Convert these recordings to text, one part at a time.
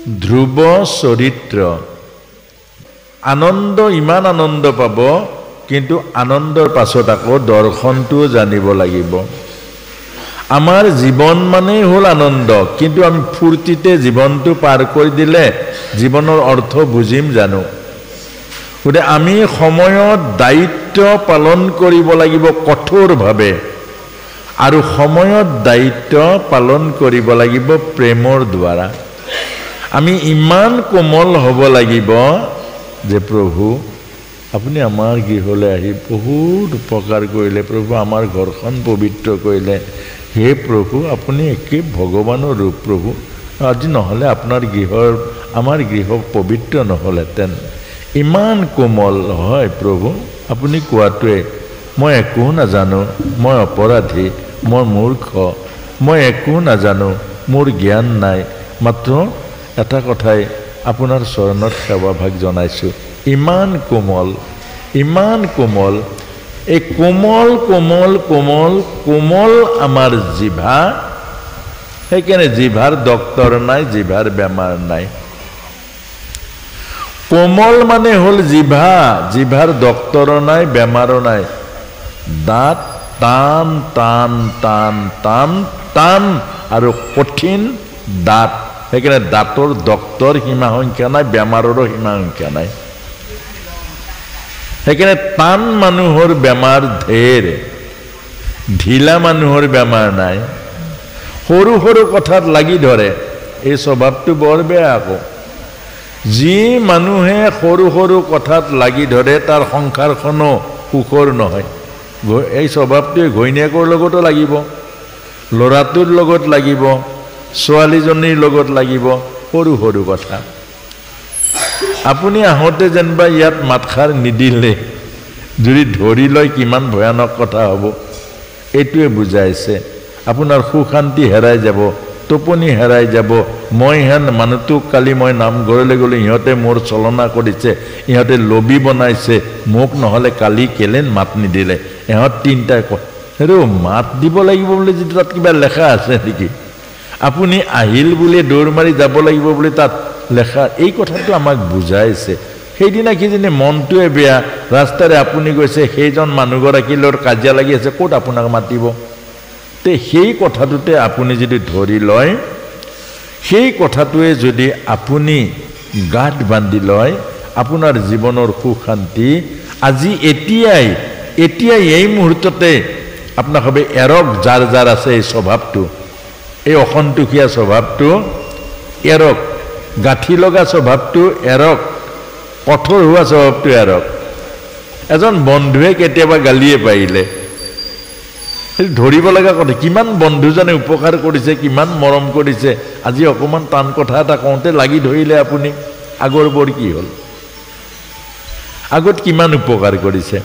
ধ্ৰুৱ চৰিত্ৰ আনন্দ ইমান আনন্দ পাব কিন্তু আনন্দৰ পাছত আকৌ দৰ্শনটোও জানিব লাগিব আমাৰ জীৱন মানে হ'ল আনন্দ কিন্তু আমি ফুৰ্তিতে জীৱনটো পাৰ কৰি দিলে জীৱনৰ অৰ্থ বুজিম জানো গতিকে আমি সময়ত দায়িত্ব পালন কৰিব লাগিব কঠোৰভাৱে আৰু সময়ত দায়িত্ব পালন কৰিব লাগিব প্ৰেমৰ দ্বাৰা আমি ইমান কোমল হ'ব লাগিব যে প্ৰভু আপুনি আমাৰ গৃহলৈ আহি বহুত উপকাৰ কৰিলে প্ৰভু আমাৰ ঘৰখন পবিত্ৰ কৰিলে হে প্ৰভু আপুনি একে ভগৱানৰ ৰূপ প্ৰভু আজি নহ'লে আপোনাৰ গৃহৰ আমাৰ গৃহ পবিত্ৰ নহ'লেতেন ইমান কোমল হয় প্ৰভু আপুনি কোৱাটোৱে মই একো নাজানো মই অপৰাধী মই মূৰ্খ মই একো নাজানো মোৰ জ্ঞান নাই মাত্ৰ এটা কথাই আপোনাৰ চৰণত সেৱাভাগ জনাইছোঁ ইমান কোমল এই কোমল আমাৰ জিভা সেইকাৰণে জিভাৰ ডক্তৰ নাই জিভাৰ বেমাৰ নাই কোমল মানে হ'ল জিভাৰ ডক্তৰ নাই বেমাৰো নাই দাঁত টান টান টান টান টান আৰু কঠিন দাঁত সেইকাৰণে দাঁতৰ ডক্তৰ সীমা সংখ্যা নাই বেমাৰৰো সীমা সংখ্যা নাই সেইকাৰণে টান মানুহৰ বেমাৰ ঢেৰ ঢিলা মানুহৰ বেমাৰ নাই সৰু সৰু কথাত লাগি ধৰে এই স্বভাৱটো বৰ বেয়া আকৌ যি মানুহে সৰু সৰু কথাত লাগি ধৰে তাৰ সংসাৰখনো সুখৰ নহয় এই স্বভাৱটোৱে ঘৈণীয়েকৰ লগতো লাগিব ল'ৰাটোৰ লগত লাগিব ছোৱালীজনীৰ লগত লাগিব সৰু সৰু কথা আপুনি আহোঁতে যেনিবা ইয়াত মাতষাৰ নিদিলে যদি ধৰি লয় কিমান ভয়ানক কথা হ'ব এইটোৱে বুজাইছে আপোনাৰ সুশান্তি হেৰাই যাব টোপনি হেৰাই যাব মই হেন মানুহটোক কালি মই নামঘৰলৈ গ'লো ইহঁতে মোৰ চলনা কৰিছে ইহঁতে লবি বনাইছে মোক নহ'লে কালি কেলেন মাত নিদিলে ইহঁত তিনিটাই কয় হেৰৌ মাত দিব লাগিব বুলি যিটো তাত কিবা লেখা আছে নেকি আপুনি আহিল বুলি দৌৰ মাৰি যাব লাগিব বুলি তাত লেখা এই কথাটো আমাক বুজাইছে সেইদিনা কিজানি মনটোৱে বেয়া ৰাস্তাৰে আপুনি গৈছে সেইজন মানুহগৰাকীৰ লগত কাজিয়া লাগি আছে ক'ত আপোনাক মাতিব তে সেই কথাটোতে আপুনি যদি ধৰি লয় সেই কথাটোৱে যদি আপুনি গাঁত বান্ধি লয় আপোনাৰ জীৱনৰ সুশান্তি আজি এতিয়াই এই মুহূৰ্ততে আপোনাক হবে এৰক যাৰ আছে এই স্বভাৱটো এই অসন্তোষীয়া স্বভাৱটো এৰক গাঁঠি লগা স্বভাৱটো এৰক কঠোৰ হোৱা স্বভাৱটো এৰক এজন বন্ধুৱে কেতিয়াবা গালিয়ে পাৰিলে ধৰিব লগা কথা কিমান বন্ধুজনে উপকাৰ কৰিছে কিমান মৰম কৰিছে আজি অকণমান টান কথা এটা কওঁতে লাগি ধৰিলে আপুনি আগৰ বৰ কি হ'ল আগত কিমান উপকাৰ কৰিছে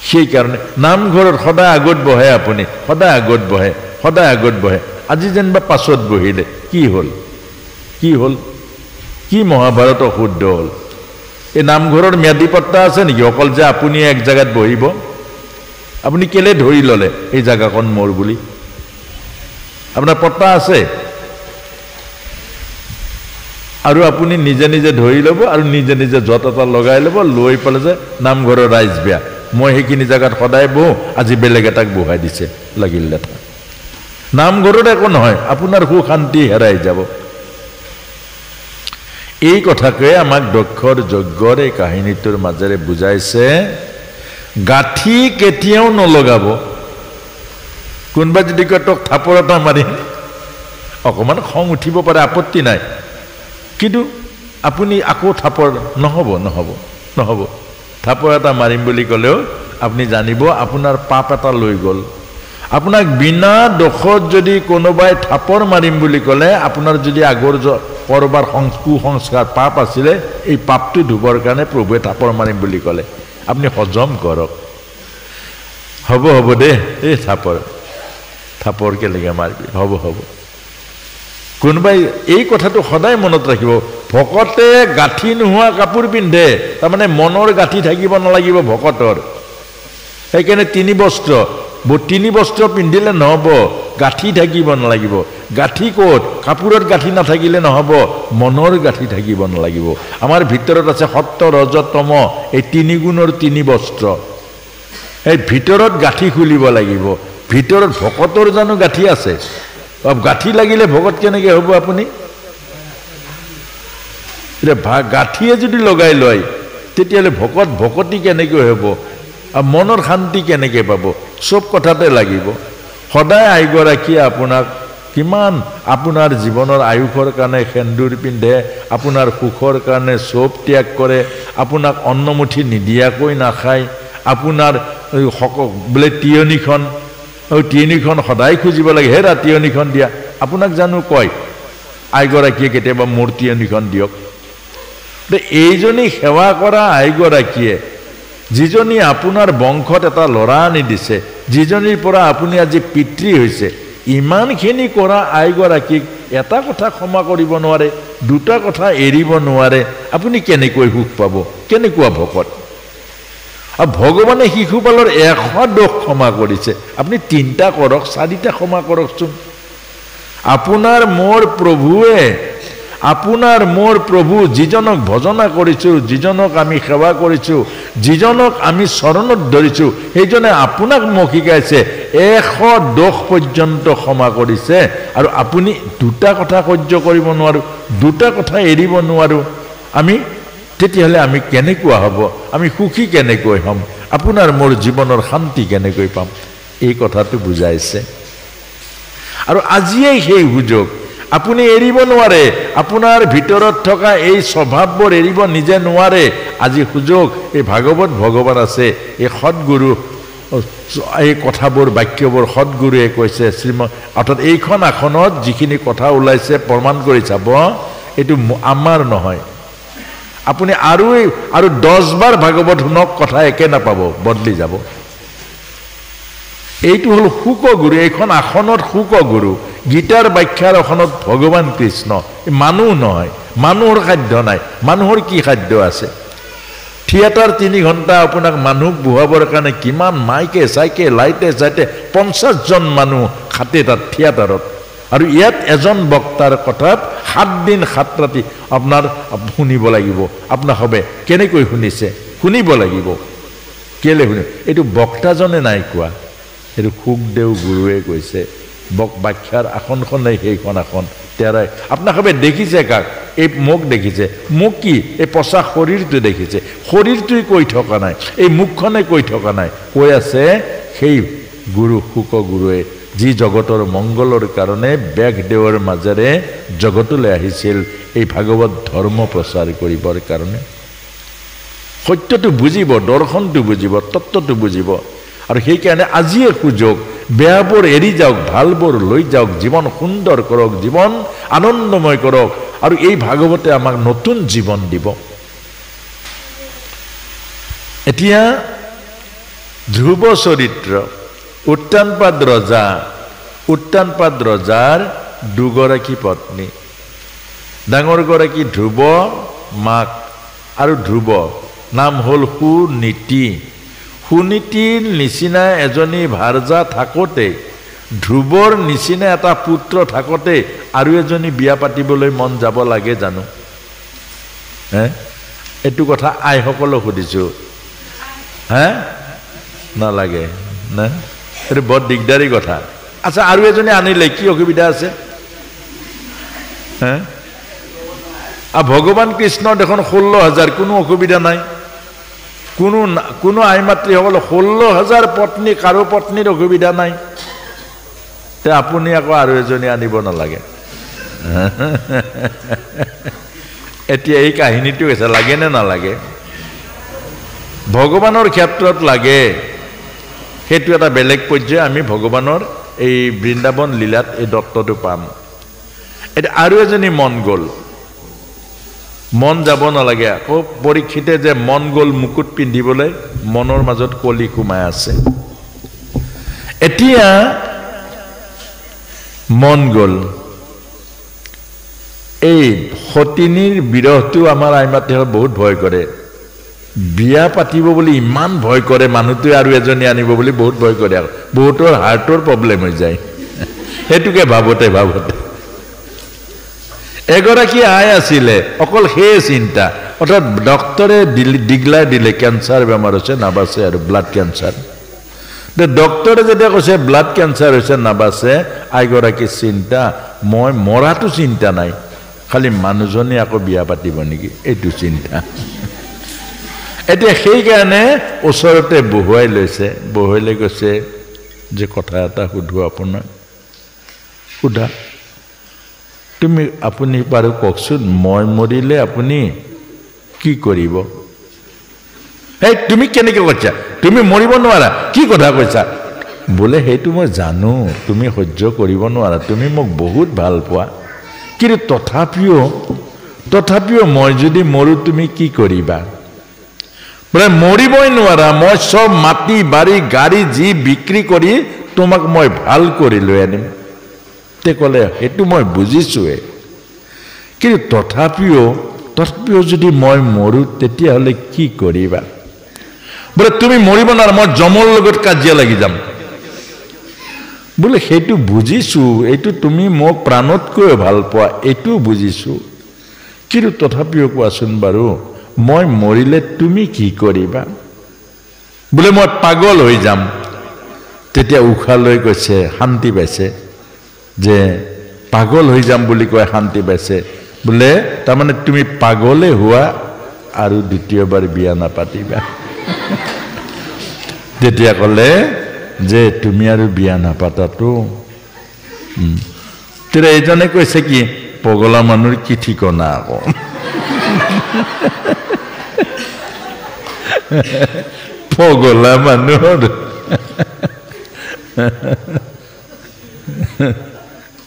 সেইকাৰণে নামঘৰত সদায় আগত বহে আপুনি সদায় আগত বহে আজি যেনিবা পাছত বহিলে কি হ'ল কি মহাভাৰত অশুদ্ধ হ'ল এই নামঘৰৰ ম্যাদী পট্টা আছে নেকি অকল যে আপুনি এক জাগাত বহিব আপুনি কেলে ধৰি ল'লে এই জাগাখন মোৰ বুলি আপোনাৰ পট্টা আছে আৰু আপুনি নিজে নিজে ধৰি ল'ব আৰু নিজে নিজে যত এটা লগাই ল'ব লৈ পেলাই যে নামঘৰৰ ৰাইজ বেয়া মই সেইখিনি জাগাত সদায় বহো আজি বেলেগ এটাক বহাই দিছে লাগিল লেঠা নামঘৰত একো নহয় আপোনাৰ সুশান্তি হেৰাই যাব এই কথাকে আমাক দক্ষৰ যজ্ঞৰ এই কাহিনীটোৰ মাজেৰে বুজাইছে গাঁঠি কেতিয়াও নলগাব কোনোবা যদি কয় তোক থাপৰ এটা মাৰিম অকণমান খং উঠিব পাৰে আপত্তি নাই কিন্তু আপুনি আকৌ থাপৰ নহ'ব থাপৰ এটা মাৰিম বুলি ক'লেও আপুনি জানিব আপোনাৰ পাপ এটা লৈ গ'ল আপোনাক বিনা দোষত যদি কোনোবাই থাপৰ মাৰিম বুলি ক'লে আপোনাৰ যদি আগৰ কৰবাৰ কুসংস্কাৰ পাপ আছিলে এই পাপটো ধুবৰ কাৰণে প্ৰভুৱে থাপৰ মাৰিম বুলি ক'লে আপুনি হজম কৰক হ'ব দে এই থাপৰ কেলেগে মাৰিবি হ'ব কোনোবাই এই কথাটো সদায় মনত ৰাখিব ভকতে গাঁঠি নোহোৱা কাপোৰ পিন্ধে তাৰমানে মনৰ গাঁঠি থাকিব নালাগিব ভকতৰ সেইকাৰণে তিনি বস্ত্ৰ পিন্ধিলে নহ'ব গাঁঠি থাকিব নালাগিব গাঁঠি ক'ত কাপোৰত গাঁঠি নাথাকিলে নহ'ব মনৰ গাঁঠি থাকিব নালাগিব আমাৰ ভিতৰত আছে সত্য ৰজ তম এই তিনি গুণৰ তিনি বস্ত্ৰ এই ভিতৰত গাঁঠি খুলিব লাগিব ভিতৰত ভকতৰ জানো গাঁঠি আছে গাঁঠি লাগিলে ভকত কেনেকৈ হ'ব আপুনি গাঁঠিয়ে যদি লগাই লয় তেতিয়াহ'লে ভকতি কেনেকৈ হ'ব আৰু মনৰ শান্তি কেনেকৈ পাব চব কথাতে লাগিব সদায় আইগৰাকীয়ে আপোনাক কিমান আপোনাৰ জীৱনৰ আয়ুসৰ কাৰণে সেন্দুৰ পিন্ধে আপোনাৰ সুখৰ কাৰণে চব ত্যাগ কৰে আপোনাক অন্নমুঠি নিদিয়াকৈ নাখায় আপোনাৰ বোলে তিয়নিখন সদায় খুজিব লাগে হেৰা তিয়নিখন দিয়া আপোনাক জানো কয় আইগৰাকীয়ে কেতিয়াবা মোৰ তিয়নিখন দিয়ক এইজনী সেৱা কৰা আইগৰাকীয়ে যিজনী আপোনাৰ বংশত এটা ল'ৰা আনি দিছে যিজনীৰ পৰা আপুনি আজি পিতৃ হৈছে ইমানখিনি কৰা আইগৰাকীক এটা কথা ক্ষমা কৰিব নোৱাৰে দুটা কথা এৰিব নোৱাৰে আপুনি কেনেকৈ সুখ পাব কেনেকুৱা ভকত আৰু ভগৱানে শিশুপালৰ 100 দোষ ক্ষমা কৰিছে আপুনি 3টা কৰক 4টা ক্ষমা কৰকচোন আপোনাৰ মোৰ প্ৰভু যিজনক ভজনা কৰিছোঁ যিজনক আমি সেৱা কৰিছোঁ যিজনক আমি চৰণত ধৰিছোঁ সেইজনে আপোনাক মোক শিকাইছে 100 দোষ পৰ্যন্ত ক্ষমা কৰিছে আৰু আপুনি দুটা কথা সহ্য কৰিব নোৱাৰো দুটা কথা এৰিব নোৱাৰো আমি তেতিয়াহ'লে আমি কেনেকুৱা হ'ব আমি সুখী কেনেকৈ হ'ম আপোনাৰ মোৰ জীৱনৰ শান্তি কেনেকৈ পাম এই কথাটো বুজাইছে আৰু আজিয়েই সেই সুযোগ আপুনি এৰিব নোৱাৰে আপোনাৰ ভিতৰত থকা এই স্বভাৱবোৰ এৰিব নিজে নোৱাৰে আজি সুযোগ এই ভাগৱত ভগৱান আছে এই সৎগুৰু এই কথাবোৰ বাক্যবোৰ সৎগুৰুৱে কৈছে অৰ্থাৎ এইখন আসনত যিখিনি কথা ওলাইছে প্ৰমাণ কৰি চাব এইটো আমাৰ নহয় আপুনি আৰু 10 বাৰ ভাগৱত শুনক কথা একে নাপাব বদলি যাব এইটো হল শুকগুৰু এইখন আসনত শুকগুৰু গীতাৰ ব্যাখ্যাৰ আসনত ভগৱান কৃষ্ণ মানুহ নহয় মানুহৰ খাদ্য নাই মানুহৰ কি খাদ্য আছে থিয়েটাৰ 3 ঘণ্টা আপোনাক মানুহ বুহাবৰ কাৰণে কিমান মাইকে চাইকে লাইটে চাইতে 50 জন মানুহ খাতে তাত থিয়েটাৰত আৰু ইয়াত এজন বক্তাৰ কথাত 7 দিন 7 ৰাতি আপোনাৰ শুনিব লাগিব আপোনাৰ হবে কেনেকৈ শুনিছে শুনিব লাগিব কেলে শুনি এইটো বক্তাজনে নাই কোৱা এইটো সুখদেও গুৰুৱে কৈছে ব্যাখ্যাৰ আসনখনে সেইখন আসন তেৰাই আপোনাক হবে দেখিছে কাক এই মুখ দেখিছে মুখ কি এই পচা শৰীৰটো দেখিছে শৰীৰটোই কৈ থকা নাই এই মুখখনে কৈ থকা নাই কৈ আছে সেই গুৰু সুখ গুৰুৱে যি জগতৰ মংগলৰ কাৰণে ব্যাসদেৱৰ মাজেৰে জগতলৈ আহিছিল এই ভাগৱত ধৰ্ম প্ৰচাৰ কৰিবৰ কাৰণে সত্যটো বুজিব দৰ্শনটো বুজিব তত্ত্বটো বুজিব আৰু সেই কাৰণে আজিয়ে সুযোগ বেয়াবোৰ এৰি যাওক ভালবোৰ লৈ যাওক জীৱন সুন্দৰ কৰক জীৱন আনন্দময় কৰক আৰু এই ভাগৱতে আমাক নতুন জীৱন দিব এতিয়া ধ্ৰুৱ চৰিত্ৰ উত্তানপাদ ৰজাৰ দুগৰাকী পত্নী ডাঙৰ গৰাকী ধ্ৰুৱ মাক আৰু ধ্ৰুৱ নাম হল সুনীতিৰ নিচিনা এজনী ভাৰ্যা থাকোতে ধ্ৰুৱৰ নিচিনা এটা পুত্ৰ থাকোতে আৰু এজনী বিয়া পাতিবলৈ মন যাব লাগে জানো এইটো কথা আইসকলক সুধিছো নালাগে না এইটো বৰ দিগদাৰী কথা আচ্ছা আৰু এজনী আনিলে কি অসুবিধা আছে ভগৱান কৃষ্ণ দেখোন 16,000 কোনো অসুবিধা নাই কোনো আই মাতৃ সকল 16,000 পত্নী কাৰো পত্নীৰ অসুবিধা নাই তে আপুনি আকৌ আৰু এজনী আনিব নালাগে এতিয়া এই কাহিনীটো আছে লাগে নে নালাগে ভগৱানৰ ক্ষেত্ৰত লাগে সেইটো এটা বেলেগ পৰ্যায় আমি ভগৱানৰ এই বৃন্দাবন লীলাত এই দত্তটো পাম এটা আৰু এজনী মন গ'ল মন যাব নালাগে আকৌ পৰীক্ষিতে যে মন গ'ল মুকুট পিন্ধিবলৈ মনৰ মাজত কলি কুমাই আছে এতিয়া মন গ'ল এই সতিনীৰ বিৰহটো আমাৰ আইমাতে বহুত ভয় কৰে বিয়া পাতিব বুলি ইমান ভয় কৰে মানুহটোৱে আৰু এজনী আনিব বুলি বহুত ভয় কৰে বহুতৰ হাৰ্টৰ প্ৰব্লেম হৈ যায় হেতুকে ভাবতে এগৰাকী আই আছিলে অকল সেই চিন্তা অৰ্থাৎ ডক্টৰে ডিক্লেয়াৰ দিলে কেঞ্চাৰ বেমাৰ হৈছে নাবাচে আৰু ব্লাড কেঞ্চাৰ ডক্টৰে যেতিয়া কৈছে ব্লাড কেঞ্চাৰ হৈছে নাবাচে আইগৰাকী চিন্তা মই মৰাটো চিন্তা নাই খালি মানুহজনে আকৌ বিয়া পাতিব নেকি এইটো চিন্তা এতিয়া সেইকাৰণে ওচৰতে বহুৱাই লৈছে বহুৱাইলে কৈছে যে কথা এটা সুধো আপোনাক সুধা তুমি আপুনি বাৰু কওকচোন মই মৰিলে আপুনি কি কৰিব এই তুমি কেনেকৈ কৈছা তুমি মৰিব নোৱাৰা কি কথা কৈছা বোলে সেইটো মই জানো তুমি সহ্য কৰিব নোৱাৰা তুমি মোক বহুত ভাল পোৱা কিন্তু তথাপিও মই যদি মৰো তুমি কি কৰিবা বোলে মৰিবই নোৱাৰা মই সব মাটি বাৰী গাড়ী যি বিক্ৰী কৰি তোমাক মই ভাল কৰি লৈ আনিম তে ক'লে সেইটো মই বুজিছোৱে কিন্তু তথাপিও যদি মই মৰো তেতিয়াহ'লে কি কৰিবা বোলে তুমি মৰিব নোৱাৰা মই জমৰ লগত কাজিয়া লাগি যাম বোলে সেইটো বুজিছো এইটো তুমি মোক প্ৰাণতকৈ ভাল পোৱা এইটো বুজিছো কিন্তু তথাপিও কোৱাচোন বাৰু মই মৰিলে তুমি কি কৰিবা বোলে মই পাগল হৈ যাম তেতিয়া উশাহ লৈ কৈছে শান্তি পাইছে যে পাগল হৈ যাম বুলি কয় শান্তি পাইছে বোলে তাৰমানে তুমি পাগলে হোৱা আৰু দ্বিতীয়বাৰ বিয়া নাপাতিবা তেতিয়া ক'লে যে তুমি আৰু বিয়া নাপাতাতো তেতিয়া এইজনে কৈছে কি পগলা মানুহৰ কি ঠিকনা আকৌ পগলা মানুহৰ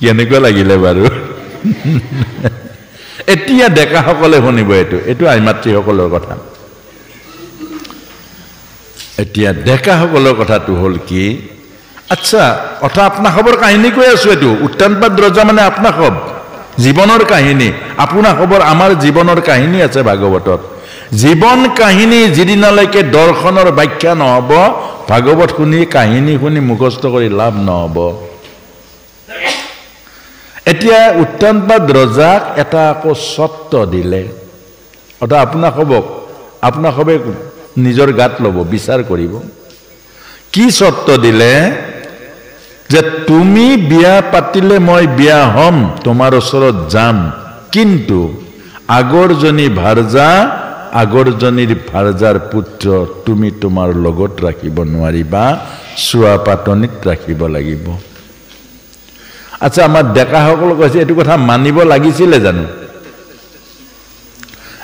কেনেকুৱা লাগিলে বাৰু এতিয়া ডেকাসকলে শুনিব এইটো আইমাতৃসকলৰ কথা এতিয়া ডেকাসকলৰ কথাটো হ'ল কি আচ্ছা কথা আপনা খবৰ কাহিনী কৈ আছো এইটো উত্তানপাত ৰজা মানে আপনা খব জীৱনৰ কাহিনী আপনা খবৰ আমাৰ জীৱনৰ কাহিনী আছে ভাগৱতত জীৱন কাহিনী যিদিনালৈকে দৰ্শনৰ ব্যাখ্যা নহ'ব ভাগৱত শুনি কাহিনী শুনি মুখস্থ কৰি লাভ নহ'ব এতিয়া উত্তানপাত ৰজাক এটা আকৌ চৰ্ত দিলে অৰ্থাৎ আপোনাক সবে নিজৰ গাত ল'ব বিচাৰ কৰিব কি চৰ্ত দিলে যে তুমি বিয়া পাতিলে মই বিয়া হ'ম তোমাৰ ওচৰত যাম কিন্তু আগৰজনী ভাৰ্জাৰ পুত্ৰ তুমি তোমাৰ লগত ৰাখিব নোৱাৰিবা চোৱা পাতনিত ৰাখিব লাগিব আচ্ছা আমাৰ ডেকাসকল কৈছে এইটো কথা মানিব লাগিছিলে জানো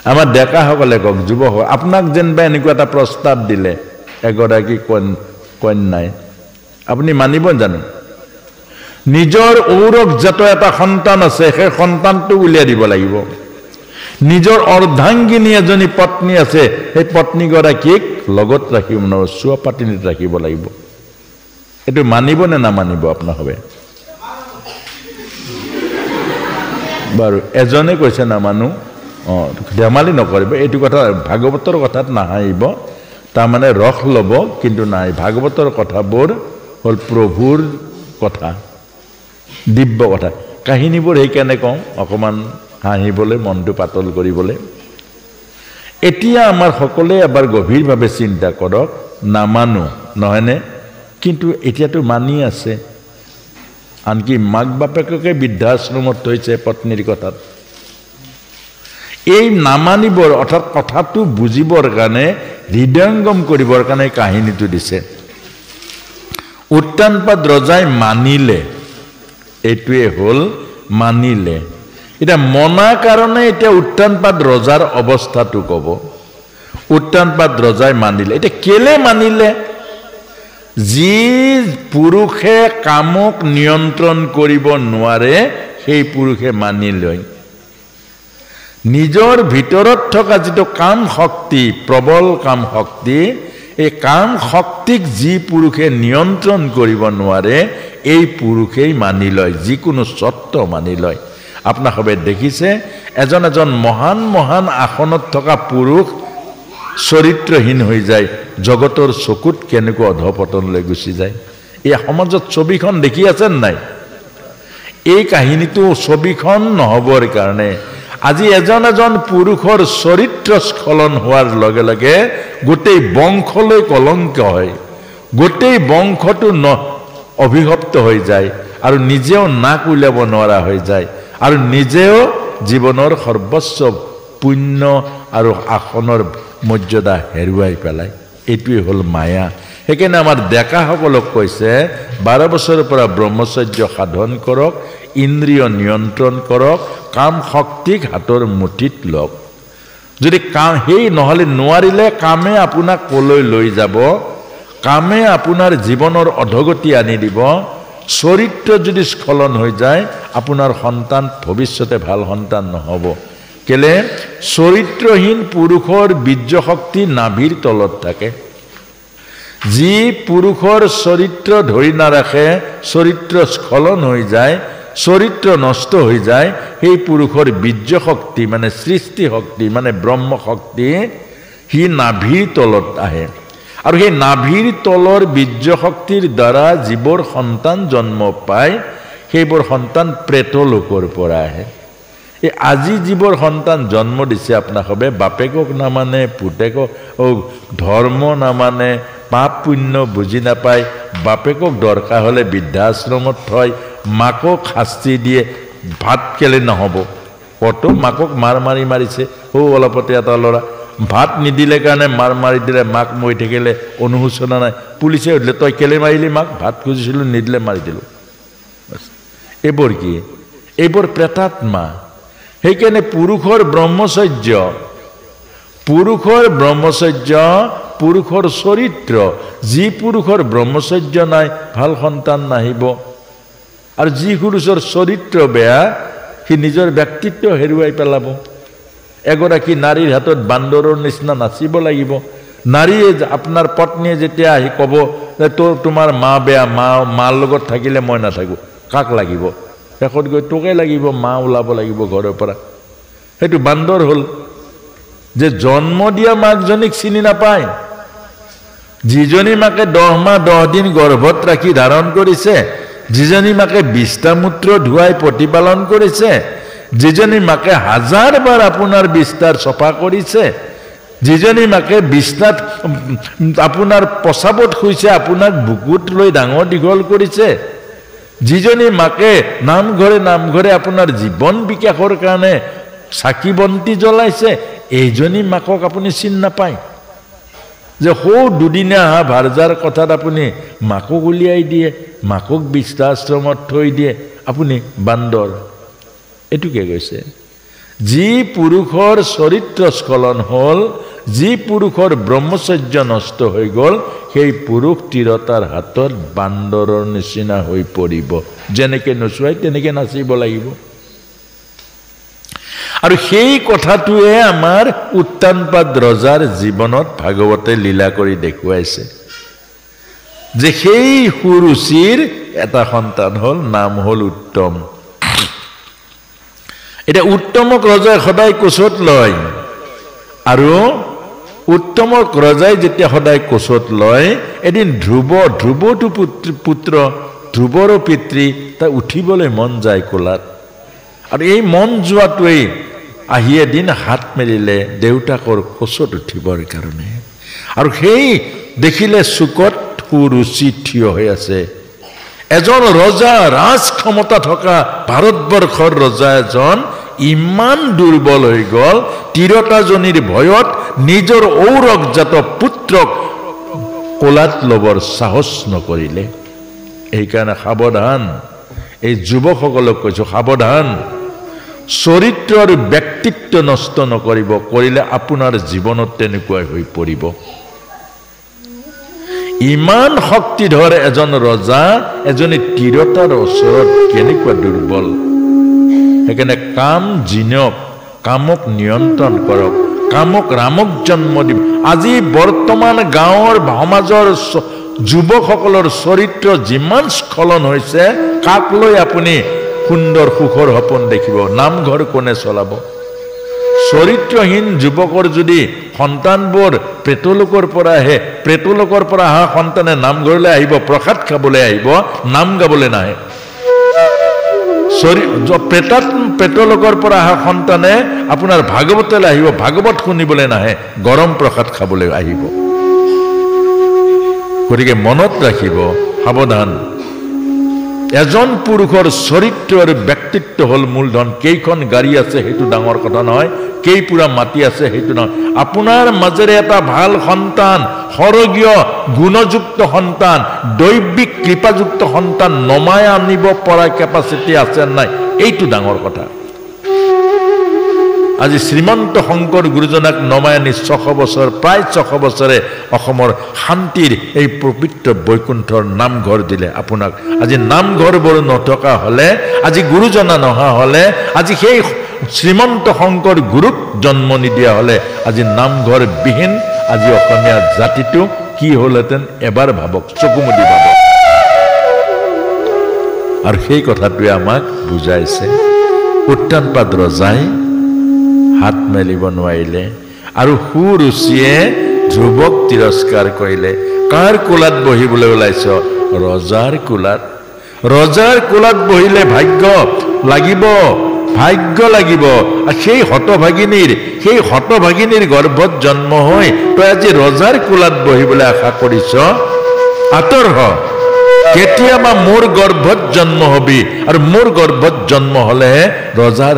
আমাৰ ডেকাসকলে কওক যুৱক আপোনাক যেনবা এনেকুৱা এটা প্ৰস্তাৱ দিলে এগৰাকী কন্যাই আপুনি মানিব জানো নিজৰ ঔৰকজাত এটা সন্তান আছে সেই সন্তানটো উলিয়াই দিব লাগিব নিজৰ অৰ্ধাংগিনী এজনী পত্নী আছে সেই পত্নীগৰাকীক লগত ৰাখিব নোৱাৰো চোৱা পাতনিত ৰাখিব লাগিব এইটো মানিব নে নামানিব আপোনাৰ হবে বাৰু এজনে কৈছে নামানো ধেমালি নকৰিব এইটো কথা ভাগৱতৰ কথাত নাহাঁহিব তাৰমানে ৰস ল'ব কিন্তু নাই ভাগৱতৰ কথাবোৰ হ'ল প্ৰভুৰ কথা দিব্য কথা কাহিনীবোৰ সেইকাৰণে কওঁ অকণমান হাঁহিবলৈ মনটো পাতল কৰিবলৈ এতিয়া আমাৰ সকলোৱে এবাৰ গভীৰভাৱে চিন্তা কৰক নামানো নহয়নে কিন্তু এতিয়াতো মানি আছে আনকি মাক বাপেককে বৃদ্ধাশ্ৰমত থৈছে পত্নীৰ কথাত এই নামানিবৰ অৰ্থাৎ কথাটো বুজিবৰ কাৰণে হৃদয়ংগম কৰিবৰ কাৰণে কাহিনীটো দিছে উত্তানপাত ৰজাই মানিলে এইটোৱে হ'ল মানিলে এটা মনা কাৰণে এতিয়া উত্তানপাত ৰজাৰ অৱস্থাটো ক'ব উত্তানপাত ৰজাই মানিলে এতিয়া কেলে মানিলে যি পুৰুষে কামক নিয়ন্ত্ৰণ কৰিব নোৱাৰে সেই পুৰুষে মানি লয় নিজৰ ভিতৰত থকা যিটো কাম শক্তি প্ৰবল কাম শক্তি এই কাম শক্তিক যি পুৰুষে নিয়ন্ত্ৰণ কৰিব নোৱাৰে এই পুৰুষেই মানি লয় যিকোনো চৰ্ত মানি লয় আপোনাক সবে দেখিছে এজন মহান আসনত থকা পুৰুষ চৰিত্ৰহীন হৈ যায় জগতৰ চকুত কেনেকুৱা অধপতনলৈ গুচি যায় এই সমাজত ছবিখন দেখি আছেন নাই এই কাহিনীটো ছবিখন নহবৰ কাৰণে আজি এজন পুৰুষৰ চৰিত্ৰ স্খলন হোৱাৰ লগে লগে গোটেই বংশলৈ কলংক হয়, গোটেই বংশটো অভিশপ্ত হৈ যায় আৰু নিজেও নাক উলিয়াব নোৱাৰা হৈ যায় আৰু নিজেও জীৱনৰ সৰ্বস্ব পুণ্য আৰু আসনৰ মৰ্যাদা হেৰুৱাই পেলায়। এইটোৱে হ'ল মায়া। সেইকাৰণে আমাৰ ডেকাসকলক কৈছে 12 বছৰৰ পৰা ব্ৰহ্মচৰ্য সাধন কৰক, ইন্দ্ৰিয় নিয়ন্ত্ৰণ কৰক, কাম শক্তিক হাতৰ মুঠিত লওক। যদি সেই নহ'লে নোৱাৰিলে কামে আপোনাক কলৈ লৈ যাব, কামে আপোনাৰ জীৱনৰ অধগতি আনি দিব। চৰিত্ৰ যদি স্খলন হৈ যায় আপোনাৰ সন্তান ভৱিষ্যতে ভাল সন্তান নহ'ব। কেলে চৰিত্ৰহীন পুৰুষৰ বীৰ্য শক্তি নাভিৰ তলত থাকে। যি পুৰুষৰ চৰিত্ৰ ধৰি নাৰাখে, চৰিত্ৰ স্খলন হৈ যায়, চৰিত্ৰ নষ্ট হৈ যায়, সেই পুৰুষৰ বীৰ্য শক্তি মানে সৃষ্টি শক্তি মানে ব্ৰহ্ম শক্তি সি নাভিৰ তলত আহে। আৰু সেই নাভিৰ তলৰ বীৰ্য শক্তিৰ দ্বাৰা যিবোৰ সন্তান জন্ম পায় সেইবোৰ সন্তান প্ৰেতলোকৰ পৰা আহে। এই আজি যিবোৰ সন্তান জন্ম দিছে আপোনাক হবে বাপেকক নামানে, পুতেকক ধৰ্ম নামানে, পাপ পুণ্য বুজি নাপায়, বাপেকক দৰকাৰ হ'লে বৃদ্ধাশ্ৰমত থয়, মাকক শাস্তি দিয়ে। ভাত কেলে নহ'ব? কত মাকক মাৰি মাৰিছে। অলপতে এটা ল'ৰা ভাত নিদিলে কাৰণে মাৰি দিলে, মাক মৰি থাকিলে অনুশোচনা নাই। পুলিচে সুধিলে তই কেলে মাৰিলি মাক? ভাত খুজিছিলোঁ নিদিলে মাৰি দিলোঁ। এইবোৰ কি? এইবোৰ প্ৰেতাত্মা। সেইকাৰণে পুৰুষৰ ব্ৰহ্মচৰ্য, পুৰুষৰ চৰিত্ৰ, যি পুৰুষৰ ব্ৰহ্মচৰ্য নাই ভাল সন্তান নাহিব। আৰু যি পুৰুষৰ চৰিত্ৰ বেয়া সি নিজৰ ব্যক্তিত্ব হেৰুৱাই পেলাব। এগৰাকী নাৰীৰ হাতত বান্দৰৰ নিচিনা নাচিব লাগিব। নাৰীয়ে আপোনাৰ পত্নীয়ে যেতিয়া আহি ক'ব তোমাৰ মা বেয়া, মাৰ লগত থাকিলে মই নাথাকোঁ, কাক লাগিব? শেষত গৈ তোকে লাগিব, মা ওলাব লাগিব ঘৰৰ পৰা। সেইটো বান্দৰ হ'ল। যে জন্ম দিয়া মাকজনীক চিনি নাপায়, যিজনী মাকে 10 মাহ 10 দিন গৰ্ভত ৰাখি ধাৰণ কৰিছে, যিজনী মাকে বিষ্টামূত্ৰ ধুৱাই প্ৰতিপালন কৰিছে, যিজনী মাকে 1000 বাৰ আপোনাৰ বিস্তাৰ চফা কৰিছে, যিজনী মাকে বিস্তাত আপোনাৰ প্ৰসাৱত শুইছে, আপোনাক বুকুত লৈ ডাঙৰ দীঘল কৰিছে, যিজনী মাকে নামঘৰে আপোনাৰ জীৱন বিকাশৰ কাৰণে চাকি বন্তি জ্বলাইছে, এইজনী মাকক আপুনি চিন নাপায়। যে দুদিনীয়া ভাৰজাৰ কথাত আপুনি মাকক উলিয়াই দিয়ে, মাকক বৃদ্ধাশ্ৰমত থৈ দিয়ে, আপুনি বান্দৰ। এইটোকে কৈছে। যি পুৰুষৰ চৰিত্ৰ স্খলন হ'ল, যি পুৰুষৰ ব্ৰহ্মচৰ্য নষ্ট হৈ গ'ল, সেই পুৰুষ তিৰতাৰ হাতত বান্দৰৰ নিচিনা হৈ পৰিব। যেনেকে নচুৱাই তেনেকে নাচিব লাগিব। আৰু সেই কথাটোৱে আমাৰ উত্তানপাদ ৰজাৰ জীৱনত ভাগৱতে লীলা কৰি দেখুৱাইছে যে সেই সুৰুচিৰ এটা সন্তান হ'ল, নাম হ'ল উত্তম। এতিয়া উত্তমক ৰজাই সদায় কোচত লয়, আৰু উত্তমক ৰজাই যেতিয়া সদায় কোচত লয়, এদিন ধ্ৰুৱটো পুত্ৰ, ধ্ৰুৱৰো পিতৃ, তাই উঠিবলৈ মন যায় কোলাত। আৰু এই মন যোৱাটোৱেই আহি এদিন হাত মেলিলে দেউতাকৰ কোচত উঠিবৰ কাৰণে। আৰু সেই দেখিলে চুকত সুৰুচি থিয় হৈ আছে। এজন ৰজা, ৰাজ ক্ষমতা থকা ভাৰতবৰ্ষৰ ৰজা এজন ইমান দুৰ্বল হৈ গ'ল, তিৰতাজনীৰ ভয়ত নিজৰ ঔৰকজাত পুত্ৰক কোলাত ল'বৰ সাহস নকৰিলে। এইকাৰণে সাৱধান, এই যুৱকসকলক কৈছো সাৱধান, চৰিত্ৰ আৰু ব্যক্তিত্ব নষ্ট নকৰিব, কৰিলে আপোনাৰ জীৱনত তেনেকুৱাই হৈ পৰিব। ইমান শক্তিধৰ এজন ৰজা এজনী তিৰতাৰ ওচৰত কেনেকুৱা দুৰ্বল। সেইকাৰণে কাম জিনক, কামক নিয়ন্ত্ৰণ কৰক, কামক ৰামক জন্ম দিব। আজি বৰ্তমান গাঁৱৰ সমাজৰ যুৱকসকলৰ চৰিত্ৰ যিমান স্খলন হৈছে, কাক লৈ আপুনি সুন্দৰ সুখৰ সপোন দেখিব? নামঘৰ কোনে চলাব? চৰিত্ৰহীন যুৱকৰ যদি সন্তানবোৰ প্ৰেতলোকৰ পৰা আহে, প্ৰেতলোকৰ পৰা অহা সন্তানে নামঘৰলৈ আহিব, প্ৰসাদ খাবলৈ আহিব, নাম গাবলৈ নাহে। পেটলোকৰ পৰা অহা সন্তানে আপোনাৰ ভাগৱতলৈ আহিব, ভাগৱত শুনিবলৈ নাহে, গৰম প্ৰসাদ খাবলৈ আহিব। গতিকে মনত ৰাখিব, সাৱধান। এজন পুৰুষৰ চৰিত্ৰ আৰু ব্যক্তিত্ব হ'ল মূলধন। কেইখন গাড়ী আছে সেইটো ডাঙৰ কথা নহয়, কেইপুৰা মাটি আছে সেইটো নহয়। আপোনাৰ মাজেৰে এটা ভাল সন্তান, সৰগীয় গুণযুক্ত সন্তান, দৈবিক কৃপাযুক্ত সন্তান নমাই আনিব পৰা কেপাচিটি আছে নাই, এইটো ডাঙৰ কথা। আজি শ্ৰীমন্ত শংকৰ গুৰুজনাক নমাই আনি 600 বছৰ, প্ৰায় 600 বছৰে অসমৰ শান্তিৰ এই পবিত্ৰ বৈকুণ্ঠৰ নামঘৰ দিলে আপোনাক। আজি নামঘৰবোৰ নথকা হ'লে, আজি গুৰুজনা নহা হ'লে, আজি সেই শ্ৰীমন্ত শংকৰ গুৰুক জন্ম নিদিয়া হ'লে আজি নামঘৰ বিহীন আজি অসমীয়া জাতিটো কি হ'লহেঁতেন এবাৰ ভাবক, চকুমুদি ভাবক। আৰু সেই কথাটোৱে আমাক বুজাইছে। উত্তানপাদ ৰজাই হাত মেলিব নোৱাৰিলে আৰু সুৰুচিয়ে ধ্ৰুৱক তিৰস্কাৰ কৰিলে। কাৰ কোলাত বহিবলৈ ওলাইছ? ৰজাৰ কোলাত। ৰজাৰ কোলাত বহিলে ভাগ্য লাগিব, ভাগ্য লাগিব। আৰু সেই হতভাগিনীৰ গৰ্ভত জন্ম হৈ তই আজি ৰজাৰ কোলাত বহিবলৈ আশা কৰিছ? আঁতৰ হ। কেতিয়াবা মোৰ গৰ্ভত জন্ম হবি, আৰু মোৰ গৰ্ভত জন্ম হলেহে ৰজাৰ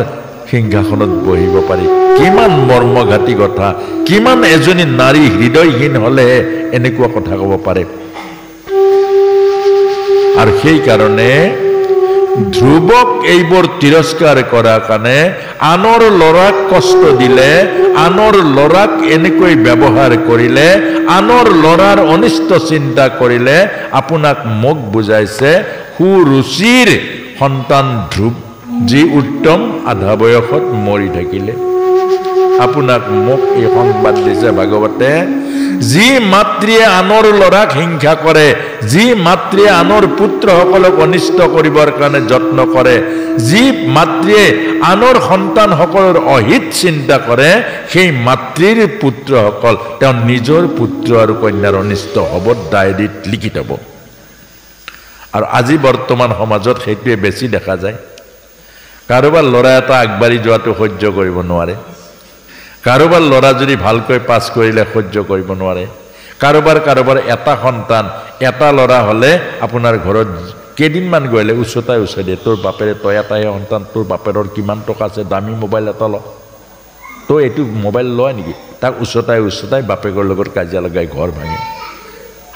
সিংহাসনত বহিব পাৰি। কিমান মৰ্মঘাতী কথা, কিমান এজনী নাৰী হৃদয়হীন হলেহে এনেকুৱা কথা কব পাৰে। আৰু সেই কাৰণে ধ্ৰুৱক এইবোৰ তিৰস্কাৰ কৰাৰ কাৰণে, আনৰ ল'ৰাক কষ্ট দিলে, আনৰ ল'ৰাক এনেকৈ ব্যৱহাৰ কৰিলে, আনৰ ল'ৰাৰ অনিষ্ট চিন্তা কৰিলে, আপোনাক মোক বুজাইছে সুৰুচিৰ সন্তান ধ্ৰুৱ যি উত্তম আধা বয়সত মৰি থাকিলে। আপোনাক মোক এই সংবাদ দিছে ভাগৱতে, যি মাতৃয়ে আনৰ ল'ৰাক হিংসা কৰে, যি মাতৃয়ে আনৰ পুত্ৰসকলক অনিষ্ট কৰিবৰ কাৰণে যত্ন কৰে, যি মাতৃয়ে আনৰ সন্তানসকলৰ অহিত চিন্তা কৰে, সেই মাতৃৰ পুত্ৰসকল তেওঁ নিজৰ পুত্ৰ আৰু কন্যাৰ অনিষ্ট হ'ব, ডায়েৰীত লিখি থব। আৰু আজি বৰ্তমান সমাজত সেইটোৱে বেছি দেখা যায়। কাৰোবাৰ ল'ৰা এটা আগবাঢ়ি যোৱাটো সহ্য কৰিব নোৱাৰে, কাৰোবাৰ ল'ৰা যদি ভালকৈ পাছ কৰিলে সহ্য কৰিব নোৱাৰে, কাৰোবাৰ এটা সন্তান এটা ল'ৰা হ'লে আপোনাৰ ঘৰত কেইদিনমান গ'লে উচতাই দিয়ে, তোৰ বাপেৰে তই এটাই সন্তান, তোৰ বাপেৰৰ কিমান টকা আছে, দামী মোবাইল এটা ল, তই এইটো মোবাইল লয় নেকি, তাক উচতাই বাপেকৰ লগত কাজিয়া লগাই ঘৰ ভাঙে।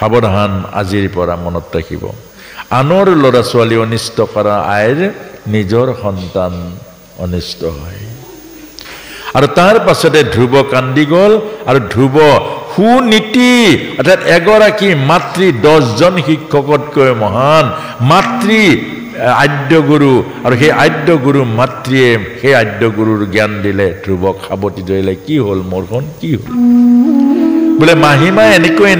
সাৱধান, আজিৰ পৰা মনত ৰাখিব, আনৰ ল'ৰা ছোৱালী অনিষ্ট কৰা আইৰ নিজৰ সন্তান অনিষ্ট হয়। আৰু তাৰ পাছতে ধ্ৰুৱ কান্দি গ'ল। আৰু ধ্ৰুৱ সুনীতি অৰ্থাৎ এগৰাকী মাতৃ 10জন শিক্ষকতকৈ মহান মাতৃ আদ্যগুৰু, আৰু সেই আদ্যগুৰু মাতৃয়ে সেই আদ্যগুৰুৰ জ্ঞান দিলে, ধ্ৰুৱক সাৱটি ধৰিলে। কি হ'ল মোৰখন, কি হ'ল বোলে মাহীমাই এনেকৈ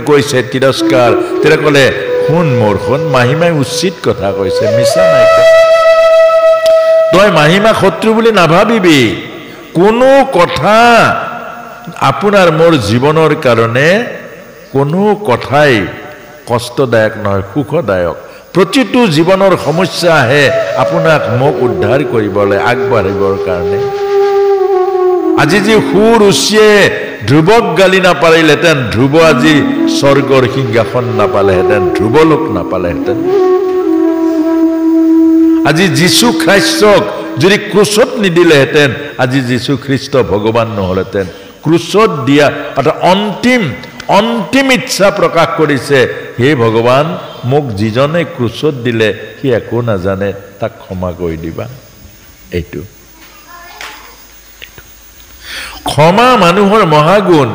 কৈছে তিৰস্কাৰ। তেতিয়া ক'লে শুন মোৰখন, মাহীমাই উচিত কথা কৈছে, মিছা নাই কোৱা। তই মাহীমা শত্ৰু বুলি নাভাবিবি। কোনো কথা আপোনাৰ মোৰ জীৱনৰ কাৰণে কোনো কথাই কষ্টদায়ক নহয়, সুখদায়ক। প্ৰতিটো জীৱনৰ সমস্যা আহে আপোনাক মোক উদ্ধাৰ কৰিবলৈ, আগবাঢ়িবৰ কাৰণে। আজি যি সুৰুচিয়ে ধ্ৰুৱক গালি নাপাৰিলেহেঁতেন, ধ্ৰুৱ আজি স্বৰ্গৰ সিংহাসন নাপালেহেঁতেন, ধ্ৰুৱলোক নাপালেহেঁতেন। আজি যীশু খ্ৰীষ্টক যদি ক্ৰুচত নিদিলেহেঁতেন, আজি যীশু খ্ৰীষ্ট ভগৱান নহ'লহেঁতেন। ক্ৰুচত দিয়া অৰ্থাৎ অন্তিম ইচ্ছা প্ৰকাশ কৰিছে, হে ভগৱান, মোক যিজনে ক্ৰুচত দিলে সি একো নাজানে, তাক ক্ষমা কৰি দিবা। এইটো ক্ষমা মানুহৰ মহাগুণ।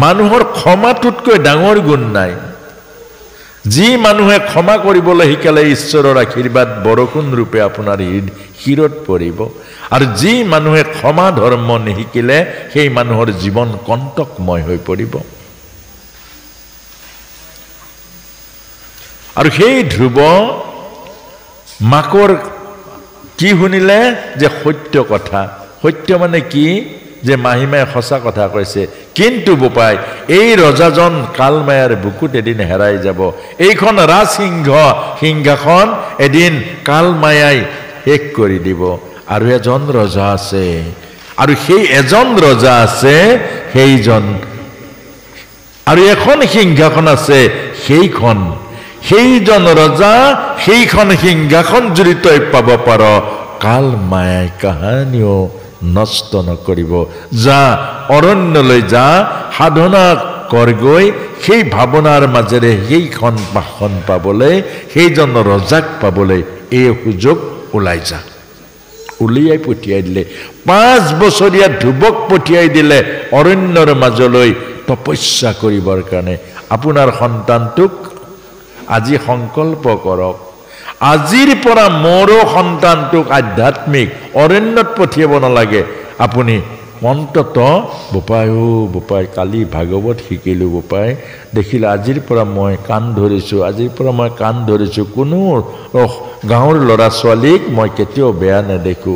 মানুহৰ ক্ষমাটোতকৈ ডাঙৰ গুণ নাই। যি মানুহে ক্ষমা কৰিবলৈ শিকালে ঈশ্বৰৰ আশীৰ্বাদ বৰষুণ ৰূপে আপোনাৰ শিৰত পৰিব। আৰু যি মানুহে ক্ষমা ধৰ্ম নিশিকিলে সেই মানুহৰ জীৱন কণ্টকময় হৈ পৰিব। আৰু সেই ধ্ৰুৱ মাকৰ কি শুনিলে যে সত্য কথা। সত্য মানে কি? যে মাহিমাই সঁচা কথা কৈছে কিন্তু বোপাই এই ৰজাজন কালমায়াৰ বুকুত এদিন হেৰাই যাব এইখন সিংহাসন এদিন কালমায়াই শেষ কৰি দিব আৰু এজন ৰজা আছে আৰু সেই এজন ৰজা আছে সেইজন আৰু এখন সিংহাসন আছে সেইজন ৰজা সেইখন সিংহাসন যদি তই পাব পাৰ কালমায়াই কাহানিও নষ্ট নকৰিব যা অৰণ্যলৈ যা সাধনা কৰগৈ সেই ভাৱনাৰ মাজেৰে সেইখন আসন পাবলৈ সেইজন ৰজাক পাবলৈ এই সুযোগ ওলাই যা উলিয়াই পঠিয়াই দিলে 5 বছৰীয়া ধ্ৰুৱক পঠিয়াই দিলে অৰণ্যৰ মাজলৈ তপস্যা কৰিবৰ কাৰণে আপোনাৰ সন্তানটোক আজি সংকল্প কৰক আজিৰ পৰা মোৰো সন্তানটোক আধ্যাত্মিক অৰণ্যত পঠিয়াব নালাগে আপুনি অন্তত বোপাই কালি ভাগৱত শিকিলো বোপাই দেখিলে আজিৰ পৰা মই কাণ ধৰিছো কোনো গাঁৱৰ ল'ৰা ছোৱালীক মই কেতিয়াও বেয়া নেদেখো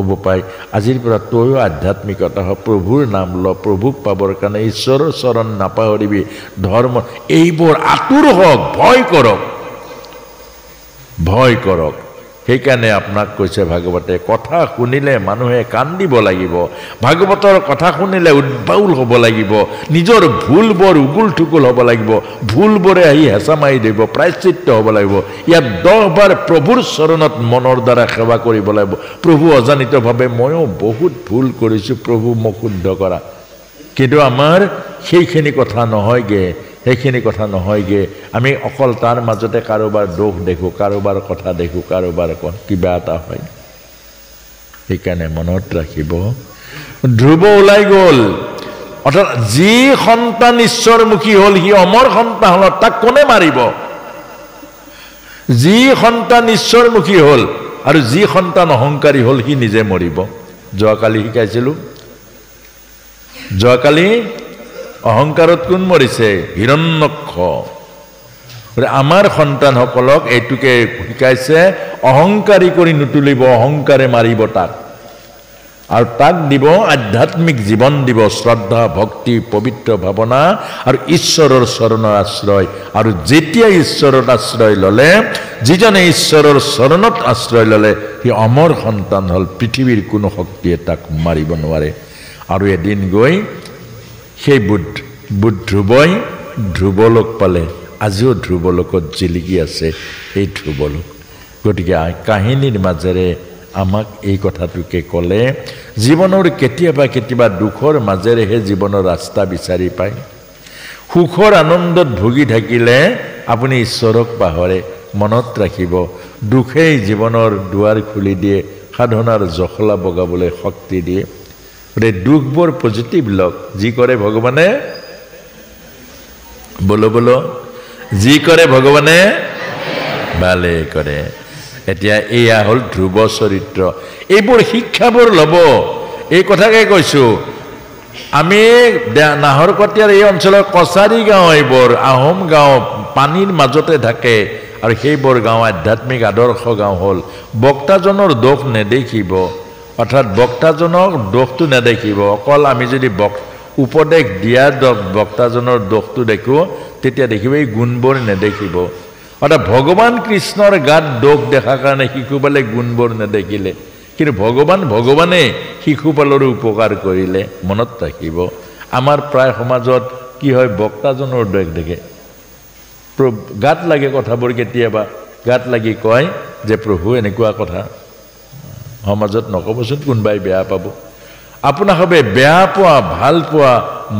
বোপাই আজিৰ পৰা তয়ো আধ্যাত্মিকতা হ প্ৰভুৰ নাম ল প্ৰভুক পাবৰ কাৰণে ঈশ্বৰৰ চৰণ নাপাহৰিবি ধৰ্ম এইবোৰ আতুৰ হওক ভয় কৰক সেইকাৰণে আপোনাক কৈছে ভাগৱতে কথা শুনিলে মানুহে কান্দিব লাগিব ভাগৱতৰ কথা শুনিলে উদ্বাউল হ'ব লাগিব নিজৰ ভুলবোৰ উগুল ঠুকুল হ'ব লাগিব ভুলবোৰে আহি হেঁচা মাৰি দিব প্ৰায়শ্চিত্ত হ'ব লাগিব ইয়াত 10 বাৰ প্ৰভুৰ চৰণত মনৰ দ্বাৰা সেৱা কৰিব লাগিব প্ৰভু অজানিতভাৱে ময়ো বহুত ভুল কৰিছোঁ প্ৰভু মোক শুদ্ধ কৰা কিন্তু আমাৰ সেইখিনি কথা নহয়গে আমি অকল তাৰ মাজতে কাৰোবাৰ দোষ দেখো কাৰোবাৰ কথা দেখো কাৰোবাৰ কিবা এটা হয় সেইকাৰণে মনত ৰাখিব ধ্ৰুৱ ওলাই গ'ল অৰ্থাৎ যি সন্তান ঈশ্বৰমুখী হ'ল সি অমৰ সন্তান হ'ল তাক কোনে মাৰিব যি সন্তান ঈশ্বৰমুখী হ'ল আৰু যি সন্তান অহংকাৰী হ'ল সি নিজে মৰিব যোৱাকালি শিকাইছিলোঁ অহংকাৰত কোন মৰিছে হিৰণ্যক্ষ আমাৰ সন্তানসকলক এইটোকে শিকাইছে অহংকাৰী কৰি নুতুলিব অহংকাৰে মাৰিব তাক আৰু তাক দিব আধ্যাত্মিক জীৱন দিব শ্ৰদ্ধা ভক্তি পবিত্ৰ ভাৱনা আৰু ঈশ্বৰৰ চৰণৰ আশ্ৰয় আৰু যেতিয়া ঈশ্বৰৰ আশ্ৰয় ল'লে যিজনে ঈশ্বৰৰ চৰণত আশ্ৰয় ল'লে সি অমৰ সন্তান হ'ল পৃথিৱীৰ কোনো শক্তিয়ে তাক মাৰিব নোৱাৰে আৰু এদিন গৈ সেই ধ্ৰুৱই ধ্ৰুৱলোক পালে আজিও ধ্ৰুৱলোকত জিলিকি আছে এই ধ্ৰুৱলোক গতিকে কাহিনীৰ মাজেৰে আমাক এই কথাটোকে ক'লে জীৱনৰ কেতিয়াবা দুখৰ মাজেৰেহে জীৱনৰ ৰাস্তা বিচাৰি পায় সুখৰ আনন্দত ভুগি থাকিলে আপুনি ঈশ্বৰক পাহৰে মনত ৰাখিব দুখেই জীৱনৰ দুৱাৰ খুলি দিয়ে সাধনাৰ জখলা বগাবলৈ শক্তি দিয়ে দুখবোৰ পজিটিভ লওক যি কৰে ভগৱানে বলো যি কৰে ভগৱানে ভালে কৰে এতিয়া এয়া হ'ল ধ্ৰুৱ চৰিত্ৰ এইবোৰ শিক্ষাবোৰ ল'ব এই কথাকে কৈছোঁ আমি নাহৰকটীয়াৰ এই অঞ্চলৰ কছাৰী গাঁও এইবোৰ আহোম গাঁও পানীৰ মাজতে থাকে আৰু সেইবোৰ গাঁও আধ্যাত্মিক আদৰ্শ গাঁও হ'ল বক্তাজনৰ দোষ নেদেখিব অৰ্থাৎ বক্তাজনৰ দোষটো নেদেখিব অকল আমি যদি উপদেশ দিয়া বক্তাজনৰ দোষটো দেখো তেতিয়া দেখিব এই গুণবোৰ নেদেখিব অৰ্থাৎ ভগৱান কৃষ্ণৰ গাত দোষ দেখাৰ কাৰণে শিশুপালে গুণবোৰ নেদেখিলে কিন্তু ভগৱানে শিশুপালৰো উপকাৰ কৰিলে মনত ৰাখিব আমাৰ প্ৰায় সমাজত কি হয় বক্তাজনৰ দোষ দেখে গাত লাগে কথাবোৰ কেতিয়াবা গাত লাগি কয় যে প্ৰভু এনেকুৱা কথা সমাজত নকবচোন কোনোবাই বেয়া পাব আপোনাসবে বেয়া পোৱা ভাল পোৱা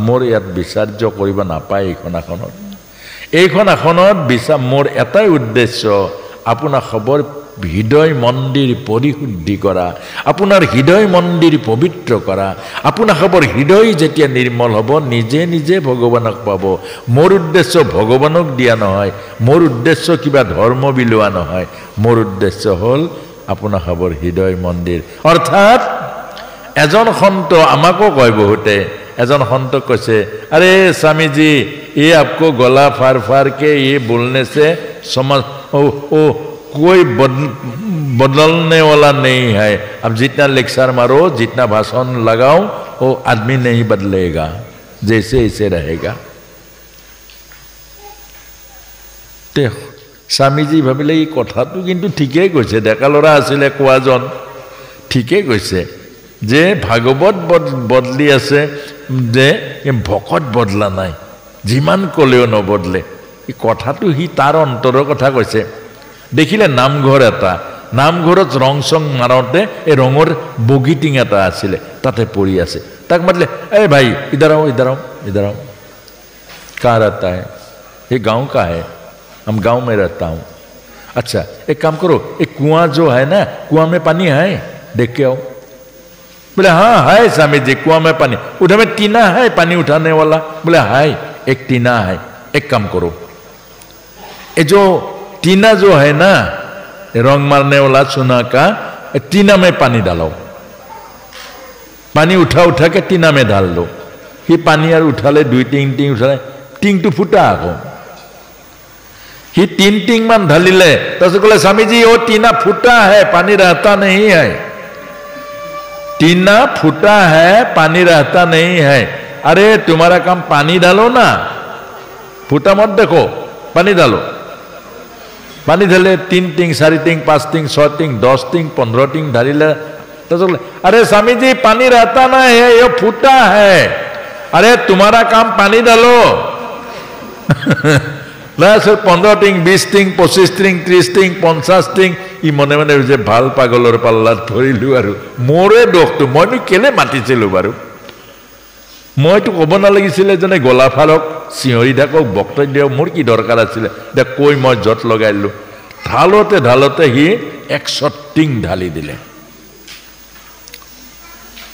মোৰ ইয়াত বিচাৰ্য কৰিব নাপায় এইখন আসনত মোৰ এটাই উদ্দেশ্য আপোনাৰ খবৰ হৃদয় মন্দিৰ পৰিশুদ্ধি কৰা আপোনাৰ হৃদয় মন্দিৰ পবিত্ৰ কৰা আপোনাৰ খবৰ হৃদয় যেতিয়া নিৰ্মল হ'ব নিজে নিজে ভগৱানক পাব মোৰ উদ্দেশ্য ভগৱানক দিয়া নহয় মোৰ উদ্দেশ্য কিবা ধৰ্ম বিলোৱা নহয় মোৰ উদ্দেশ্য হ'ল আপোনাৰ খবৰ হৃদয় মন্দিৰ অৰ্থাৎ এজন সন্ত আমাকো কয় বহুতে এজন সন্ত কৈছে আরে স্বামী जी ये आपको गला फार फार के ये बोलने से समझ ओ कोई बदलने वाला नहीं है। अब जितना लेक्चर मारो, जितना भाषण लगाओ, वो आदमी नहीं बदलेगा, जैसे ऐसे रहेगा। ते স্বামীজি ভাবিলে এই কথাটো কিন্তু ঠিকেই কৈছে, ডেকা ল'ৰা আছিলে কোৱাজন ঠিকেই কৈছে যে ভাগৱত বদলি আছে, যে ভকত বদলা নাই, যিমান ক'লেও নবদলে। এই কথাটো সি তাৰ অন্তৰৰ কথা কৈছে। দেখিলে নামঘৰ এটা, নামঘৰত ৰং চং মাৰোঁতে এই ৰঙৰ বগীটিং এটা আছিলে, তাতে পৰি আছে। তাক মাতিলে, এই ভাই ইধৰ आओ, इधर आओ, इधर आओ। कहाँ रहता है? ये गाँव का है, हम गाँव में रहता हूँ। अच्छा एक काम करो, एक कुआं जो है ना, कुआं में पानी है, देख के आओ। बोले हाँ है स्वामी जी, कुआं में पानी। उधर में टीना है पानी उठाने वाला? बोले है, एक टीना है। एक काम करो, ये जो टीना जो है ना, रंग मारने वाला सोना का, टीना में पानी डालो, पानी उठा उठा के टीना में डाल दो। ये पानी यार उठा ले, दुई टिंग टिंग उठा ले, टिंग तो फुटा आको। ही तीन टिंग मान ढालिले, तो बोले स्वामी जी वो टीना फूटा है, पानी रहता नहीं है। टीना फूटा है, पानी रहता नहीं है। अरे तुम्हारा काम पानी डालो ना, फूटा मत देखो, पानी डालो। पानी ढाले 3 टिंग 4 टिंग 5 टिंग 6 टिंग 10 टिंग 15 टिंग ढालिले, तो बोले अरे स्वामी जी पानी रहता नहीं है, ये फूटा है। अरे तुम्हारा काम पानी डालो। 15 টিং 20 টিং 25 টিং 30 টিং 50 টিং। ই মনে মনে যে ভাল পাগলৰ পাল্লাত ধৰিলো আৰু মোৰে দোষটো, মইনো কেলে মাতিছিলো বাৰু? মইতো ক'ব নালাগিছিলে যেনে গোলাফাৰক চিঞৰি থাকক, বক্তব্য দিয়ক, মোৰ কি দৰকাৰ আছিলে? দে কৈ মই জত লগাই দিলোঁ। ঢালতে ঢালতে সি 100 টিং ঢালি দিলে।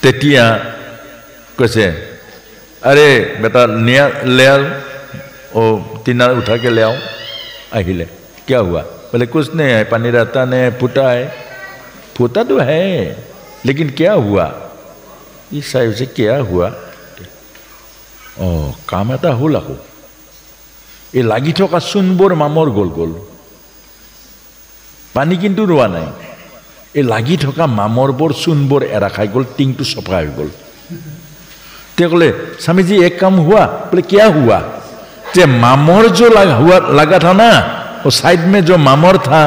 তেতিয়া কৈছে अरे बेटा ले आओ, ओ टीना उठा के ले आओ। अहिले क्या हुआ? बोले कुछ नहीं है, पानी रहता नहीं, फूटा है। फूटा तो है, लेकिन क्या हुआ? इस साहिब से क्या हुआ? ओ काम এটা হল আকৌ, এই লাগি থকা চুনবোৰ মামৰ গল গল, পানী কিন্তু ৰোৱা নাই। এই লাগি থকা মামৰবোৰ চুনবোৰ এৰা খাই গল, টিংটো চফা হৈ গল। ते बोले स्वामी जी एक काम हुआ। बोले क्या हुआ? जे मामर जो लगा था ना, वो साइड में जो मामर था,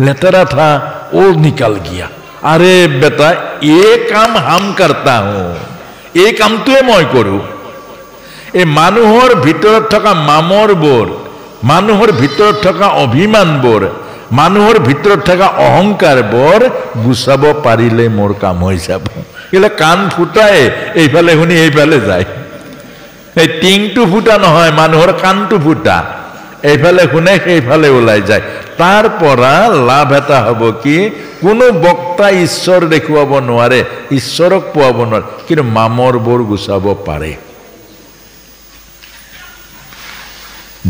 लेतरा था, वो निकल गया। अरे बेटा ये काम हम करता हूँ, ये काम तो मैं करूँ। ए मानुहर भितरत थका मामर बोर, मानुहर भितरत थका अभिमान बोर, मानुहर भितरत थका अहंकार बोर गुचाब पारिले मोर काम हो যাব। এলে কাণ ফুটাই এইফালে শুনি এইফালে যায়। এই টিংটো ফুটা নহয়, মানুহৰ কাণটো ফুটা, এইফালে শুনে সেইফালে ওলাই যায়। তাৰ পৰা লাভ এটা হ'ব কি? কোনো বক্তা ঈশ্বৰ দেখুৱাব নোৱাৰে, ঈশ্বৰক পোৱাব নোৱাৰে, কিন্তু মামৰবোৰ গুচাব পাৰে।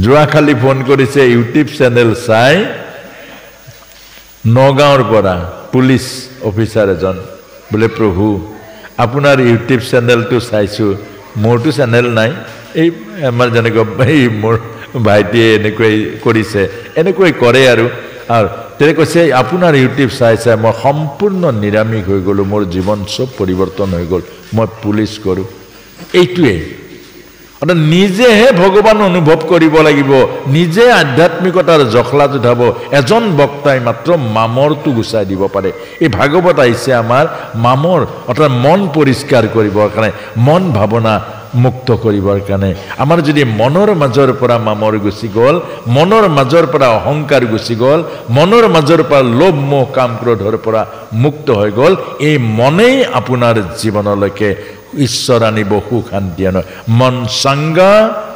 যোৱাকালি ফোন কৰিছে ইউটিউব চেনেল চাই নগাঁৱৰ পৰা পুলিচ অফিচাৰ এজন। बोले प्रभु आपनार यूट्यूब चैनल तो चाइसो, मोर तो चैनल नाई, आमार जेनेक मोर भाइटिए एनेकुवाई करे आरो तेरे कैसे आपनार यूट्यूब चाई चाई मैं सम्पूर्ण निरामिष हो गलो, मोर जीवन सब परिवर्तन हो गल, मैं पुलिस करूँ। এইটোৱে অৰ্থাৎ নিজেহে ভগৱান অনুভৱ কৰিব লাগিব, নিজে আধ্যাত্মিকতাৰ জখলাত উঠাব। এজন বক্তাই মাত্ৰ মামৰটো গুচাই দিব পাৰে। এই ভাগৱত আহিছে আমাৰ মামৰ অৰ্থাৎ মন পৰিষ্কাৰ কৰিবৰ কাৰণে, মন ভাৱনা মুক্ত কৰিবৰ কাৰণে। আমাৰ যদি মনৰ মাজৰ পৰা মামৰ গুচি গ'ল, মনৰ মাজৰ পৰা অহংকাৰ গুচি গ'ল, মনৰ মাজৰ পৰা লোভ মোহ কাম ক্ৰোধৰ পৰা মুক্ত হৈ গ'ল, এই মনেই আপোনাৰ জীৱনলৈকে ঈশ্বৰ আনিব, সুখ শান্তি আনিব। মন সংগা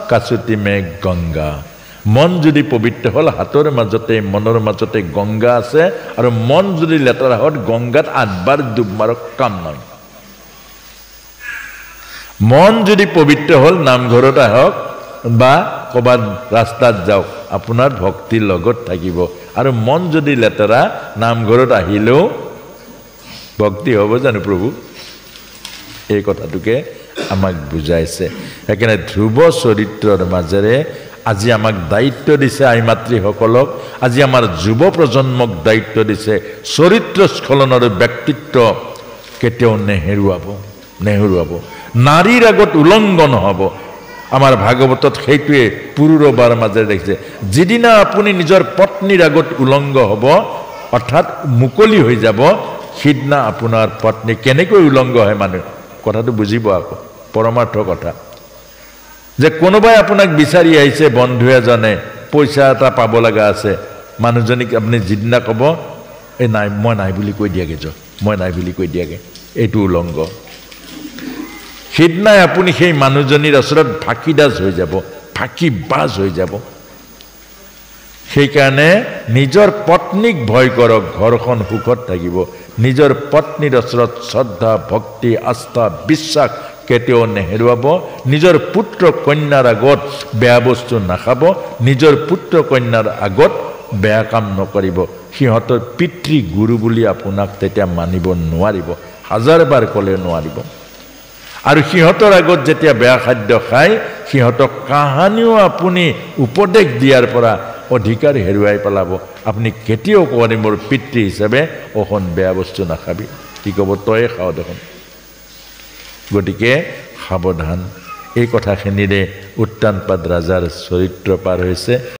কাচুতি মে গংগা। মন যদি পবিত্ৰ হ'ল, হাতৰ মাজতে মনৰ মাজতে গংগা আছে, আৰু মন যদি লেতেৰা হ'ল গংগাত 8 বাৰ ডুব মাৰক, কাম নাই। মন যদি পবিত্ৰ হ'ল, নামঘৰত আহক বা ক'ৰবাত ৰাস্তাত যাওক, আপোনাৰ ভক্তিৰ লগত থাকিব। আৰু মন যদি লেতেৰা, নামঘৰত আহিলেও ভক্তি হ'ব জানো প্ৰভু? এই কথাটোকে আমাক বুজাইছে। সেইকাৰণে ধ্ৰুৱ চৰিত্ৰৰ মাজেৰে আজি আমাক দায়িত্ব দিছে আই মাতৃসকলক, আজি আমাৰ যুৱ প্ৰজন্মক দায়িত্ব দিছে চৰিত্ৰ স্খলনৰ ব্যক্তিত্ব কেতিয়াও নেহেৰুৱাব। নাৰীৰ আগত উলংঘ নহ'ব। আমাৰ ভাগৱতত সেইটোৱে পুৰুৰবাৰ মাজেৰে দেখিছে, যিদিনা আপুনি নিজৰ পত্নীৰ আগত উলংঘ হ'ব অৰ্থাৎ মুকলি হৈ যাব, সিদিনা আপোনাৰ পত্নী কেনেকৈ উলংঘ হয় মানুহ কথাটো বুজিব। আকৌ পৰমাৰ্থ কথা যে কোনোবাই আপোনাক বিচাৰি আহিছে, বন্ধু এজনে পইচা এটা পাব লগা আছে, মানুহজনীক আপুনি যিদিনা ক'ব এই নাই, মই নাই বুলি কৈ দিয়াগে, মই নাই বুলি কৈ দিয়াগে, এইটো উলংঘ। সিদিনাই আপুনি সেই মানুহজনীৰ ওচৰত ফাঁকিদাজ হৈ যাব, ফাঁকিবাজ হৈ যাব। সেইকাৰণে নিজৰ পত্নীক ভয় কৰক, ঘৰখন সুখত থাকিব। নিজৰ পত্নীৰ ওচৰত শ্ৰদ্ধা, ভক্তি, আস্থা, বিশ্বাস কেতিয়াও নেহেৰুৱাব। নিজৰ পুত্ৰ কন্যাৰ আগত বেয়া বস্তু নাখাব, নিজৰ পুত্ৰ কন্যাৰ আগত বেয়া কাম নকৰিব। সিহঁতৰ পিতৃ গুৰু বুলি আপোনাক তেতিয়া মানিব নোৱাৰিব, হাজাৰবাৰ ক'লেও নোৱাৰিব। আৰু সিহঁতৰ আগত যেতিয়া বেয়া খাদ্য খায়, সিহঁতক কাহানিও আপুনি উপদেশ দিয়াৰ পৰা অধিকাৰ হেৰুৱাই পেলাব। আপুনি কেতিয়াও ক'বনি মোৰ পিতৃ হিচাপে অকণ বেয়া বস্তু নাখাবি, কি ক'ব তয়ে খাৱ দেখোন। গতিকে সাৱধান। এই কথাখিনিৰে উত্তানপাদ ৰাজাৰ চৰিত্ৰ পাৰ হৈছে।